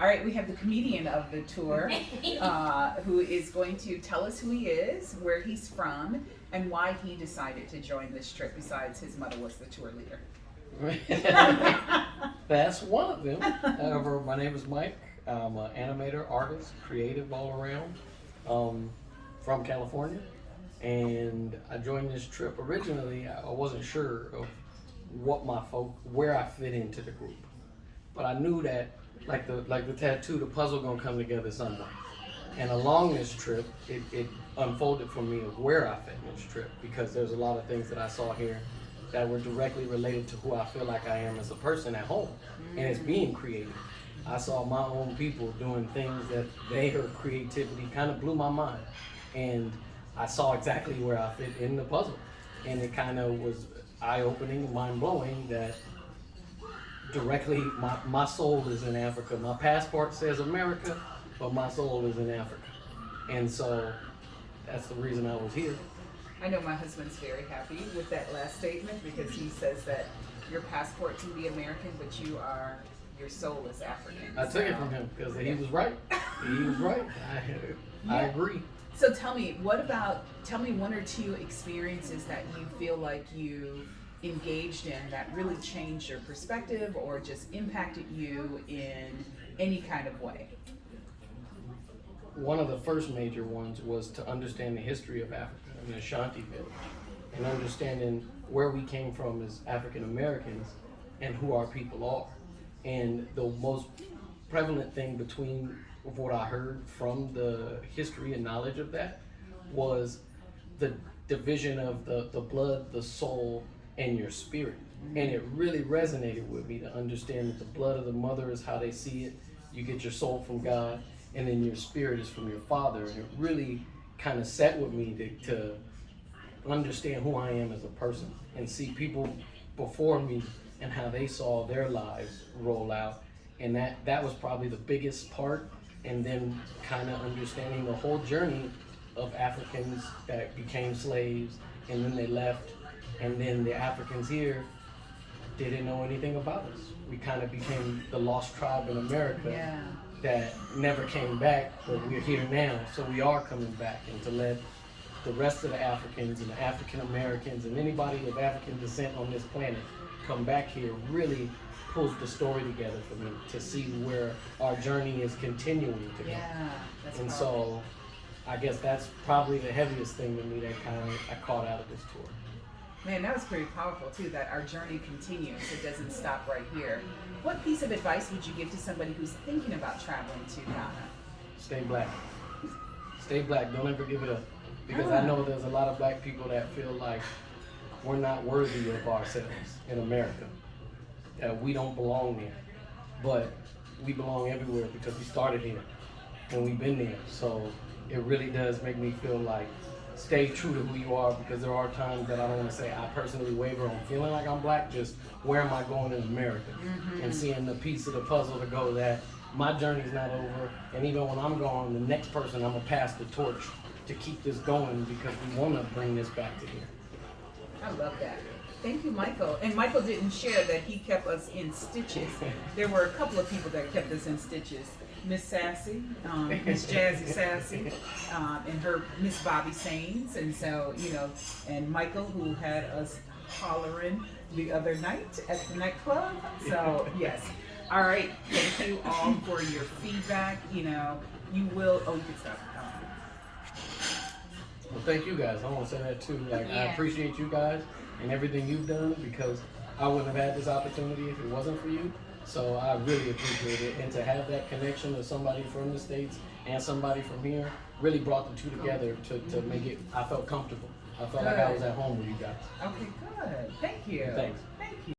All right, we have the comedian of the tour, who is going to tell us who he is, where he's from, and why he decided to join this trip, besides his mother was the tour leader. That's one of them. However, my name is Mike. I'm an animator, artist, creative all around, from California. And I joined this trip originally. I wasn't sure of where I fit into the group, but I knew that, like the tattoo, the puzzle gonna come together somewhere. And along this trip, it unfolded for me of where I fit in this trip, because there's a lot of things that I saw here that were directly related to who I feel like I am as a person at home, and it's being creative. I saw my own people doing things that their creativity kind of blew my mind, and I saw exactly where I fit in the puzzle, and it kind of was eye-opening, mind-blowing that directly my soul is in Africa. My passport says America, but my soul is in Africa, and so that's the reason I was here. I know my husband's very happy with that last statement, because he says that your passport can be American, but your soul is African. I took it from him because he was right. He was right. I agree. So tell me one or two experiences that you feel like you engaged in that really changed your perspective or just impacted you in any kind of way. One of the first major ones was to understand the history of Africa and the Ashanti village, and understanding where we came from as African Americans and who our people are. And the most prevalent thing between what I heard from the history and knowledge of that was the division of the blood, the soul, and your spirit. And it really resonated with me to understand that the blood of the mother is how they see it. You get your soul from God, and then your spirit is from your father. And it really kind of sat with me to understand who I am as a person and see people before me and how they saw their lives roll out. And that was probably the biggest part. And then kind of understanding the whole journey of Africans that became slaves, and then they left, and then the Africans here didn't know anything about us. We kind of became the lost tribe in America that never came back, but we're here now, so we are coming back. And to let the rest of the Africans and the African Americans and anybody of African descent on this planet come back here really pulls the story together for me to see where our journey is continuing to go. That's and powerful. So I guess that's probably the heaviest thing to me that I caught out of this tour. Man, that was pretty powerful too, that our journey continues. It doesn't stop right here. What piece of advice would you give to somebody who's thinking about traveling to Ghana? Stay black. Stay black. Don't ever give it up. Because I know there's a lot of black people that feel like we're not worthy of ourselves in America, that we don't belong there. But we belong everywhere because we started here and we've been there. So it really does make me feel like stay true to who you are, because there are times that I don't want to say I personally waver on feeling like I'm black, just where am I going in America? And seeing the piece of the puzzle to go that my journey's not over, and even when I'm gone, the next person, I'm going to pass the torch to keep this going, because we want to bring this back to here. I love that. Thank you, Michael. And Michael didn't share that he kept us in stitches. There were a couple of people that kept us in stitches. Miss Sassy, Miss Jazzy Sassy, and her Miss Bobby Sains. And so, and Michael, who had us hollering the other night at the nightclub. So, yes. All right. Thank you all for your feedback. You can stop. Well, thank you guys. I want to say that too. I appreciate you guys and everything you've done, because I wouldn't have had this opportunity if it wasn't for you. So I really appreciate it. And to have that connection with somebody from the States and somebody from here really brought the two together to make it, I felt comfortable. I felt like I was at home with you guys. Okay, good. Thank you. Thanks. Thank you.